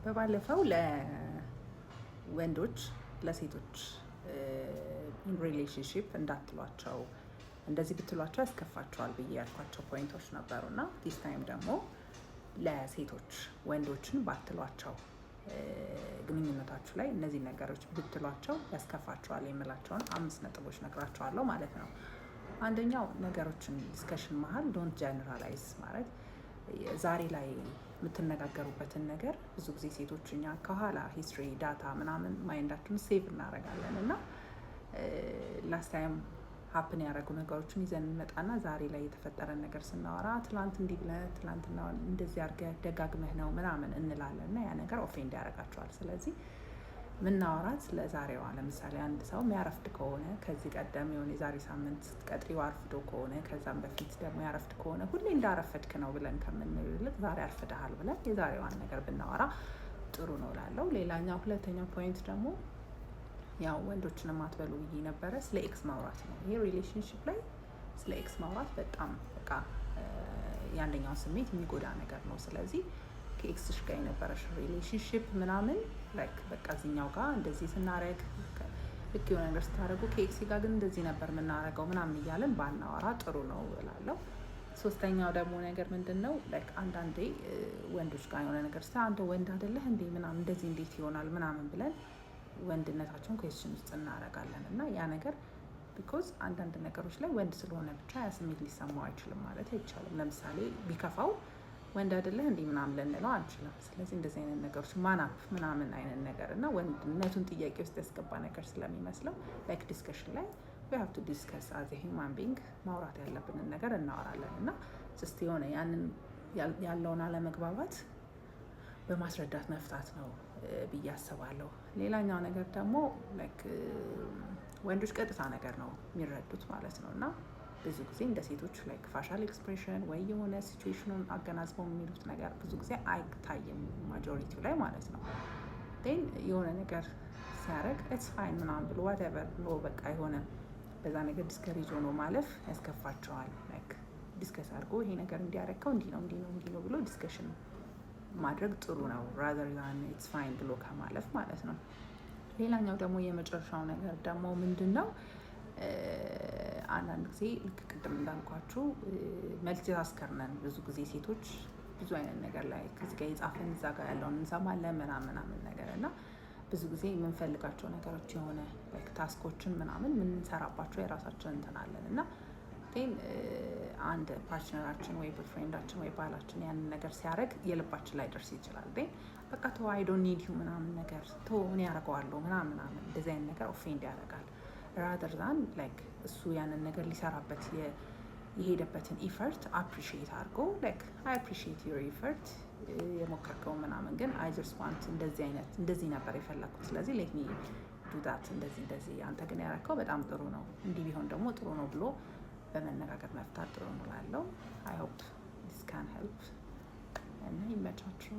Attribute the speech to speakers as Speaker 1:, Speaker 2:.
Speaker 1: በባለፈው ለወንዶች ለሴቶች ኢን ሪሌሽንሺፕ እንዳትሏቸው እንደዚህ ብትሏቸው ያስከፋቸዋል ብዬ ያልኳቸው ፖይንቶች ነበሩና ዲስ ታይም ደግሞ ለሴቶች ወንዶችን ባትሏቸው ግንኙነታችሁ ላይ እነዚህ ነገሮች ብትሏቸው ያስከፋቸዋል የምላቸውን 5 ነጥቦች ነግራቸዋለሁ ማለት ነው። አንደኛው ነገሮችን ዲስከሽን መሀል ዶንት ጀነራላይዝ ማለት ዛሬ ላይ የምትነጋገሩበትን ነገር ብዙ ጊዜ ሴቶች እኛ ከኋላ ሂስትሪ ዳታ ምናምን ማይንዳችሁን ሴቭ እናደርጋለን እና ላስት ታይም ሀፕን ያደረጉ ነገሮችን ይዘን እንመጣና ዛሬ ላይ የተፈጠረን ነገር ስናወራ ትላንት እንዲህ ብለህ ትላንትና እንደዚህ አድርገህ ደጋግመህ ነው ምናምን እንላለን እና ያ ነገር ኦፌንድ ያደርጋቸዋል። ስለዚህ ምናወራት ለዛሬዋ ለምሳሌ አንድ ሰው የሚያረፍድ ከሆነ ከዚህ ቀደም የሆነ የዛሬ ሳምንት ቀጥሪው አርፍዶ ከሆነ ከዛም በፊት ደግሞ ያረፍድ ከሆነ ሁሌ እንዳረፈድክ ነው ብለን ከምንልቅ ዛሬ አርፍደሃል ብለን የዛሬዋን ነገር ብናወራ ጥሩ ነው እላለሁ። ሌላኛው ሁለተኛው ፖይንት ደግሞ ያው ወንዶችን ማትበሉ ብዬ ነበረ ስለ ኤክስ ማውራት ነው። ይሄ ሪሌሽንሺፕ ላይ ስለ ኤክስ ማውራት በጣም በቃ የአንደኛው ስሜት የሚጎዳ ነገር ነው። ስለዚህ ከኤክስሽ ጋር የነበረሽ ሪሌሽንሺፕ ምናምን ላይክ በቃ እዚህኛው ጋር እንደዚህ ስናረግ ልክ የሆነ ነገር ስታደርጉ ከኤክስ ጋር ግን እንደዚህ ነበር የምናረገው ምናምን እያለን ባናወራ ጥሩ ነው እላለሁ። ሶስተኛው ደግሞ ነገር ምንድነው ላይክ አንዳንዴ ወንዶች ጋር የሆነ ነገር ስታ አንተ ወንድ አይደለህ እንዴ ምናምን እንደዚህ እንዴት ይሆናል ምናምን ብለን ወንድነታቸውን ኩዌስችን ውስጥ እናደርጋለን እና ያ ነገር ቢኮዝ አንዳንድ ነገሮች ላይ ወንድ ስለሆነ ብቻ ያ ስሜት ሊሰማው አይችልም ማለት አይቻልም። ለምሳሌ ቢከፋው ወንድ አይደለህ እንዴ ምናምን ልንለው አንችልም። ስለዚህ እንደዚህ አይነት ነገሮች ማናፕ ምናምን አይነት ነገር እና ወንድነቱን ጥያቄ ውስጥ ያስገባ ነገር ስለሚመስለው ላይክ ዲስከሽን ላይ we have to discuss as a human being ማውራት ያለብንን ነገር እናወራለን እና ጀስት የሆነ ያንን ያለውን አለመግባባት በማስረዳት መፍታት ነው ብዬ አስባለሁ። ሌላኛው ነገር ደግሞ ላይክ ወንዶች ቀጥታ ነገር ነው የሚረዱት ማለት ነው እና ብዙ ጊዜ እንደ ሴቶች ላይክ ፋሻል ኤክስፕሬሽን ወይ የሆነ ሲቹዌሽኑን አገናዝበው የሚሉት ነገር ብዙ ጊዜ አይታይም ማጆሪቲው ላይ ማለት ነው። ዴን የሆነ ነገር ሲያደርግ ኢትስ ፋይን ምናምን ብሎ ዋትኤቨር ብሎ በቃ የሆነ በዛ ነገር ዲስከሬጅ ሆኖ ማለፍ ያስከፋቸዋል። ላይክ ዲስከስ አድርጎ ይሄ ነገር እንዲያረከው እንዲህ ነው ብሎ ዲስከሽን ማድረግ ጥሩ ነው ራዘር ዛን ኢትስ ፋይን ብሎ ከማለፍ ማለት ነው። ሌላኛው ደግሞ የመጨረሻው ነገር ደግሞ ምንድነው አንዳንድ ጊዜ ልክ ቅድም እንዳልኳችሁ መልቲታስከር ነን ብዙ ጊዜ ሴቶች ብዙ አይነት ነገር ላይ ከዚህ ጋር የጻፈን እዛ ጋር ያለውን እንሰማለን ምናምን ነገር እና ብዙ ጊዜ የምንፈልጋቸው ነገሮች የሆነ ላይክ ታስኮችን ምናምን የምንሰራባቸው የራሳችን እንትን አለን እና ቴን አንድ ፓርትነራችን ወይ ቦይፍሬንዳችን ወይ ባላችን ያንን ነገር ሲያደርግ የልባችን ላይ ደርስ ይችላል። ቴን በቃ ተው አይ ዶንት ኒድ ዩ ምናምን ነገር ተው እኔ ያደርገዋለሁ ምናምን እንደዚህ አይነት ነገር ኦፌንድ ያደርጋል። ራደር ዛን ላይክ እሱ ያንን ነገር ሊሰራበት የሄደበትን ኢፈርት አፕሪሺየት አድርጎ ላይክ አይ አፕሪሺየት ዩር ኢፈርት የሞከርከው ምናምን ግን አይ ጀስት ዋንት እንደዚህ ነበር የፈለኩት ስለዚህ ሌት ሚ ዱ ዳት እንደዚህ አንተ ግን ያደረከው በጣም ጥሩ ነው እንዲህ ቢሆን ደግሞ ጥሩ ነው ብሎ በመነጋገር መፍታት ጥሩ ነው እላለሁ። አይ ሆፕ ዲስ ካን ሄልፕ እና ይመቻችሁ።